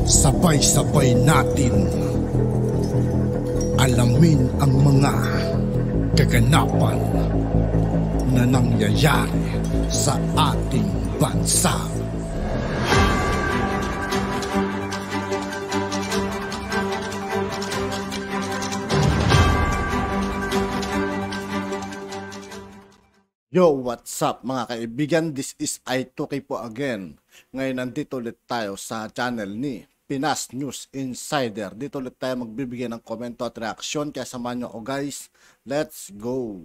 Sabay-sabay natin alamin ang mga kaganapan na nangyayari sa ating bansa. Yo, what's up mga kaibigan? This is I2K po again. Ngayon nandito ulit tayo sa channel ni Pinas News Insider. Dito ulit tayo magbibigay ng komento at reaksyon. Kaya samahan nyo ako guys. Let's go!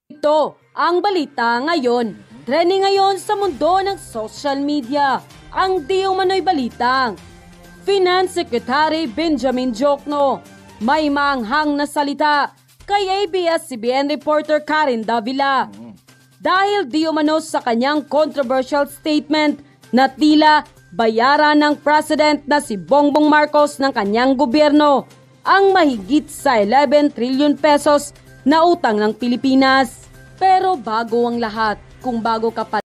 Ito ang balita ngayon. Trending ngayon sa mundo ng social media. Ang di umano'y balitang Finance Secretary Benjamin Diokno may manghang na salita kay ABS-CBN reporter Karen Davila. Dahil di umano sa kanyang controversial statement na tila bayaran ng President na si Bongbong Marcos ng kanyang gobyerno ang mahigit sa 11 trillion pesos na utang ng Pilipinas. Pero bago ang lahat, kung bago ka pa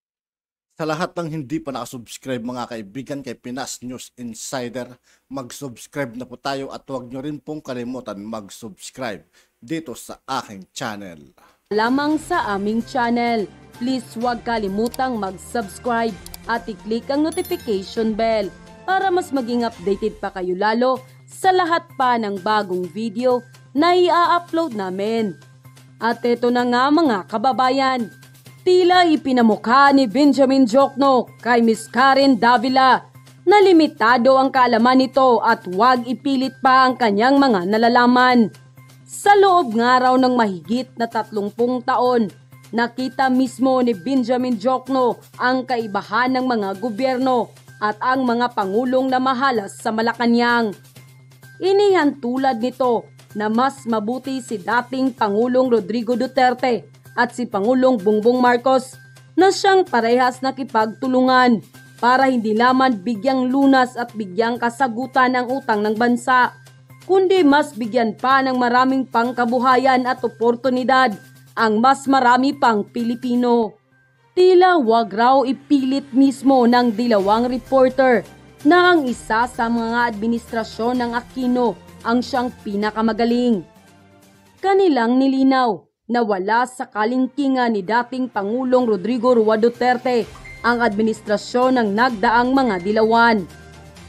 sa lahat ng hindi pa nakasubscribe mga kaibigan kay Pinas News Insider, mag-subscribe na po tayo at huwag nyo rin pong kalimutan mag-subscribe dito sa aking channel. Lamang sa aming channel, please huwag kalimutang mag-subscribe at i-click ang notification bell para mas maging updated pa kayo lalo sa lahat pa ng bagong video na i-upload namin. At ito na nga mga kababayan, tila ipinamukha ni Benjamin Diokno kay Miss Karen Davila na limitado ang kaalaman nito at huwag ipilit pa ang kanyang mga nalalaman. Sa loob nga raw ng mahigit na 30 taon, nakita mismo ni Benjamin Diokno ang kaibahan ng mga gobyerno at ang mga pangulong na mahalas sa Malacanang. Inihan tulad nito na mas mabuti si dating Pangulong Rodrigo Duterte at si Pangulong Bongbong Marcos na siyang parehas nakipagtulungan para hindi lamang bigyang lunas at bigyang kasagutan ang utang ng bansa, kundi mas bigyan pa ng maraming pangkabuhayan at oportunidad ang mas marami pang Pilipino. Tila wag raw ipilit mismo ng dilawang reporter na ang isa sa mga administrasyon ng Aquino ang siyang pinakamagaling. Kanilang nilinaw na wala sa kalingkingan ni dating Pangulong Rodrigo Roa Duterte ang administrasyon ng nagdaang mga dilawan.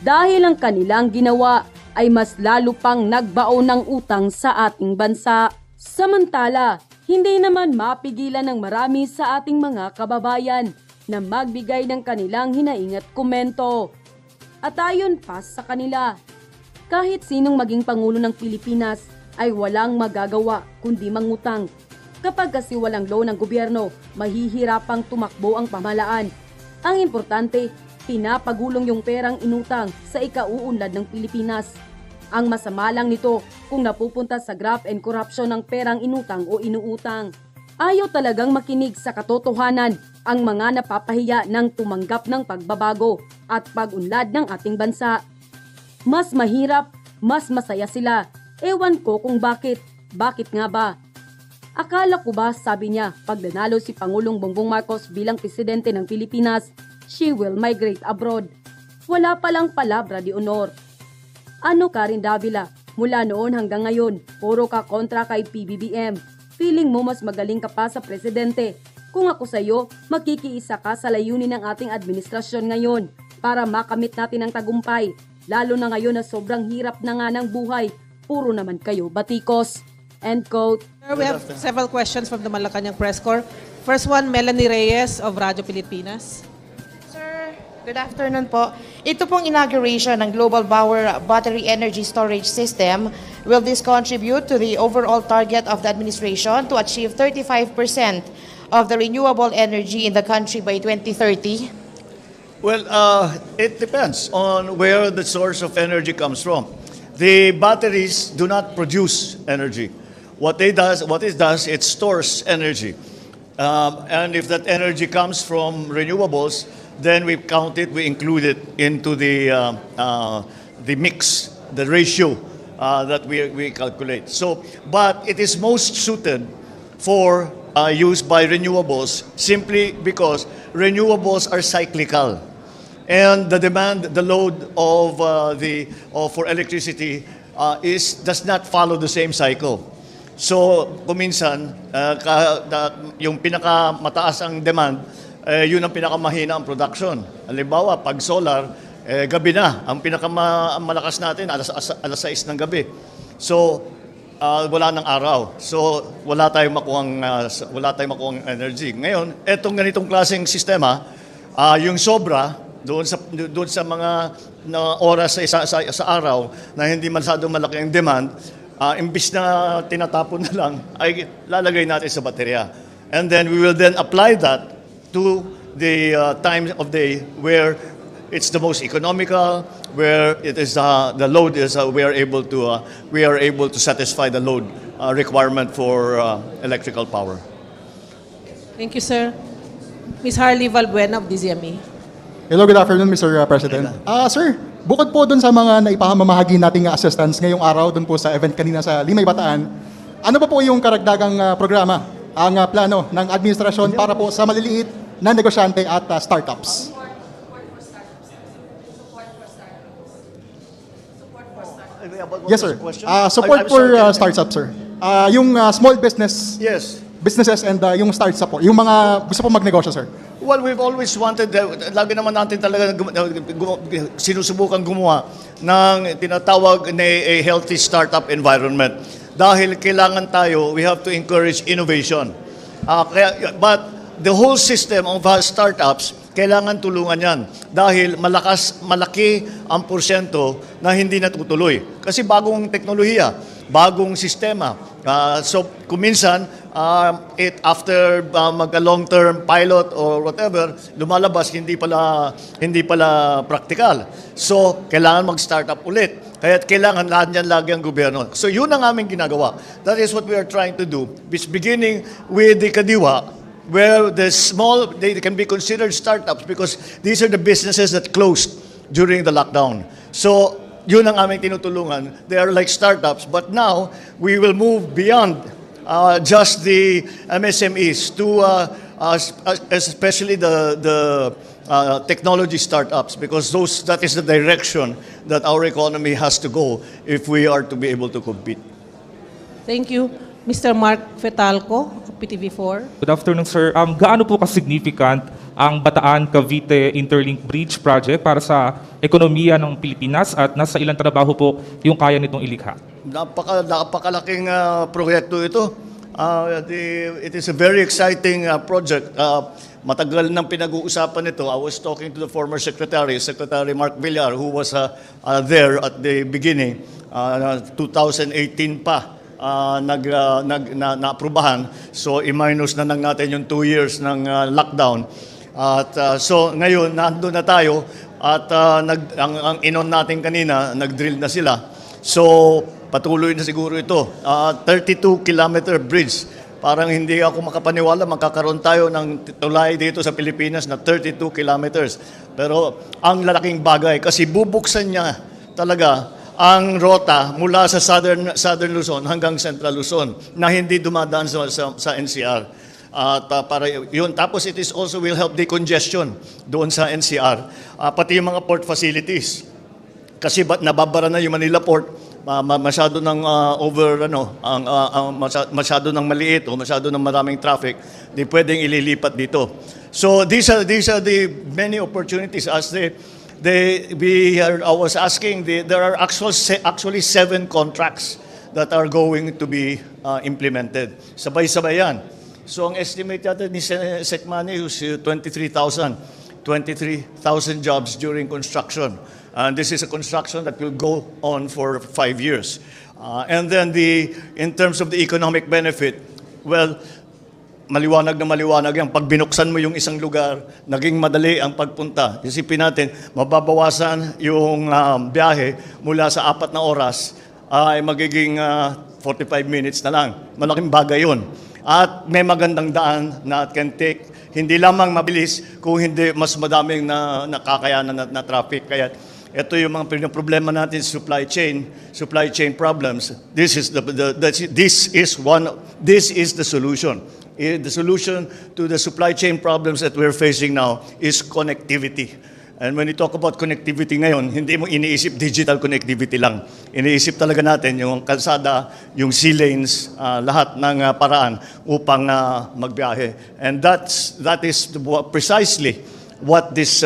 Dahil ang kanilang ginawa ay mas lalo pang nagbao ng utang sa ating bansa. Samantala, hindi naman mapigilan ng marami sa ating mga kababayan na magbigay ng kanilang hinaing at komento. At ayon pa sa kanila, kahit sinong maging Pangulo ng Pilipinas ay walang magagawa kundi mangutang. Kapag kasi walang law ng gobyerno, mahihirapang tumakbo ang pamahalaan. Ang importante, pinapagulong yung perang inutang sa ikauunlad ng Pilipinas. Ang masama lang nito kung napupunta sa graft and corruption ng perang inutang o inuutang. Ayaw talagang makinig sa katotohanan ang mga napapahiya ng tumanggap ng pagbabago at pag-unlad ng ating bansa. Mas mahirap, mas masaya sila. Ewan ko kung bakit. Bakit nga ba? Akala ko ba, sabi niya, pag nanalo si Pangulong Bongbong Marcos bilang presidente ng Pilipinas, she will migrate abroad. Wala palang palabra di honor. Ano Karen Davila, mula noon hanggang ngayon, puro ka kontra kay PBBM. Feeling mo mas magaling ka pa sa presidente. Kung ako sa'yo, magkikiisa ka sa layunin ng ating administrasyon ngayon para makamit natin ang tagumpay. Lalo na ngayon na sobrang hirap na nga ng buhay. Puro naman kayo batikos. End quote. We have several questions from the Malacanang Press Corps. First one, Melanie Reyes of Radyo Pilipinas. Sir, good afternoon po. Ito pong inauguration ng Global Power Battery Energy Storage System, will this contribute to the overall target of the administration to achieve 35% of the renewable energy in the country by 2030? Well, it depends on where the source of energy comes from. The batteries do not produce energy. What it does, it stores energy. And if that energy comes from renewables, then we count it, we include it into the mix, the ratio that we calculate. So, but it is most suited for use by renewables simply because renewables are cyclical. And the demand, the load of for electricity does not follow the same cycle. So, kuminsan, yung pinakamataas ang demand, yun ang pinakamahina ang production. Halimbawa, pag solar, gabi na. Ang pinakamalakas natin, alas 6 ng gabi. So, wala ng araw. So, wala tayong makuhang energy. Ngayon, etong ganitong klaseng sistema, yung sobra, doon sa mga oras sa araw na hindi masyadong malaki ang demand, imbis na tinatapon na lang, ay lalagay natin sa baterya. And then we will then apply that to the time of day where it's the most economical, where it is the load is we are able to satisfy the load requirement for electrical power. Thank you, sir. Ms. Harley Valbuena of DZME. Hello, good afternoon, Mr. President. Sir, bukod po dun sa mga naipamamahagi nating assistance ngayong araw dun po sa event kanina sa Limay Bataan, ano pa po yung karagdagang programa, ang plano ng administrasyon para po sa maliliit na negosyante at startups? Yes, sir. Support for startups, sir. Yung small businesses and yung startups po, yung mga gusto po magnegosyo, sir. Well, we've always wanted, lagi naman natin talaga sinusubukan gumawa ng tinatawag na a healthy startup environment. Dahil kailangan tayo, we have to encourage innovation. But the whole system of startups, kailangan tulungan yan. Dahil malaki ang porsyento na hindi natutuloy. Kasi bagong teknolohiya, bagong sistema. So, kuminsan, after mag-long-term pilot or whatever, lumalabas, hindi pala practical. So, kailangan mag-startup ulit. Kaya kailangan lagi ang gobyerno. So, yun ang aming ginagawa. That is what we are trying to do. Beginning with the Kadiwa, where the small, they can be considered startups because these are the businesses that closed during the lockdown. So, yun ang aming tinutulungan. They are like startups. But now, we will move beyond just the MSMEs to especially the technology startups because that is the direction that our economy has to go if we are to be able to compete. Thank you. Mr. Mark Fetalco, PTV4. Good afternoon, sir. Gaano po ka-significant ang Bataan-Cavite Interlink Bridge Project para sa ekonomiya ng Pilipinas at nasa ilang trabaho po yung kaya nitong ilikha? Napakalaking proyekto ito. It is a very exciting project. Matagal nang pinag-uusapan ito. I was talking to the former Secretary Mark Villar, who was there at the beginning, 2018 pa. Na-aprubahan. So, i-minus na lang natin yung 2 years ng lockdown. At so, ngayon, nandun na tayo at ang inon natin kanina, nag-drill na sila. So, patuloy na siguro ito. 32-kilometer bridge. Parang hindi ako makapaniwala, magkakaroon tayo ng tulay dito sa Pilipinas na 32 kilometers. Pero ang lalaking bagay, kasi bubuksan niya talaga ang rota mula sa Southern Luzon hanggang Central Luzon na hindi dumadaan sa NCR. Para yun. Tapos it is also will help decongestion doon sa NCR. Pati yung mga port facilities. Kasi nababara na yung Manila Port, masyado ng masyado ng maliit o masyado ng maraming traffic, di pwedeng ililipat dito. So these are the many opportunities as I was asking, there are actually 7 contracts that are going to be implemented. Sabay-sabay yan. So ang estimate natin ni Secmani is 23,000 jobs during construction. And this is a construction that will go on for 5 years. And then in terms of the economic benefit, well, maliwanag na maliwanag yan. Pag binuksan mo yung isang lugar, naging madali ang pagpunta. Isipin natin, mababawasan yung biyahe mula sa 4 na oras ay magiging 45 minutes na lang. Malaking bagay yun. At may magandang daan na can take, hindi lamang mabilis, kung hindi mas madaming nakakayanan na traffic. Kaya ito yung mga problema natin, supply chain problems. This is the solution. The solution to the supply chain problems that we're facing now is connectivity. And when you talk about connectivity ngayon, hindi mo iniisip digital connectivity lang. Iniisip talaga natin yung kalsada, yung sea lanes, lahat ng paraan upang magbiyahe. And that is precisely what this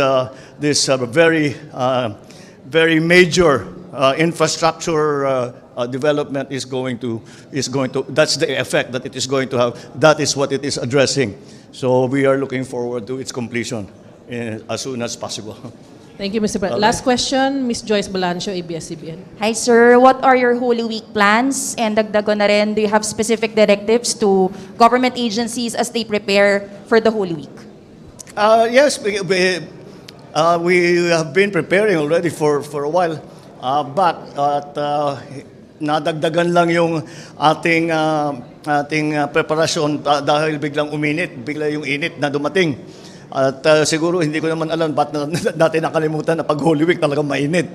very major infrastructure development is going to. That's the effect that it is going to have. That is what it is addressing. So we are looking forward to its completion as soon as possible. Thank you, Mr. President. Last question, Ms. Joyce Balancio, ABS-CBN. Hi, sir. What are your Holy Week plans? And dagdag ko na rin, do you have specific directives to government agencies as they prepare for the Holy Week? Yes, we have been preparing already for a while. But nadagdagan lang yung ating preparasyon dahil biglang bigla yung init na dumating. At siguro hindi ko naman alam ba't natin nakalimutan na pag Holy Week talagang mainit.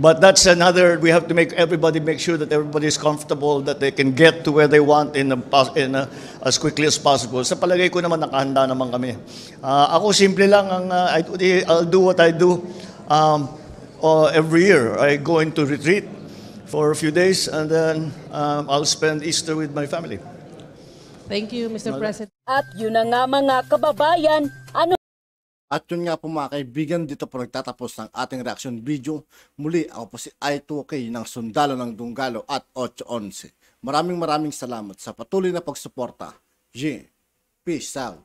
But that's another, we have to make sure that everybody is comfortable, that they can get to where they want as quickly as possible. Sa palagay ko naman nakahanda naman kami. Ako simple lang, I'll do what I do every year. I go into retreat for a few days and then I'll spend Easter with my family. Thank you, Mr. President. At yun na nga mga kababayan, At yun nga po mga kaibigan, dito po nagtatapos ng ating reaction video. Muli, ako po si I2K ng Sundalo ng Dunggalo at 811. Maraming salamat sa patuloy na pagsuporta. Peace out.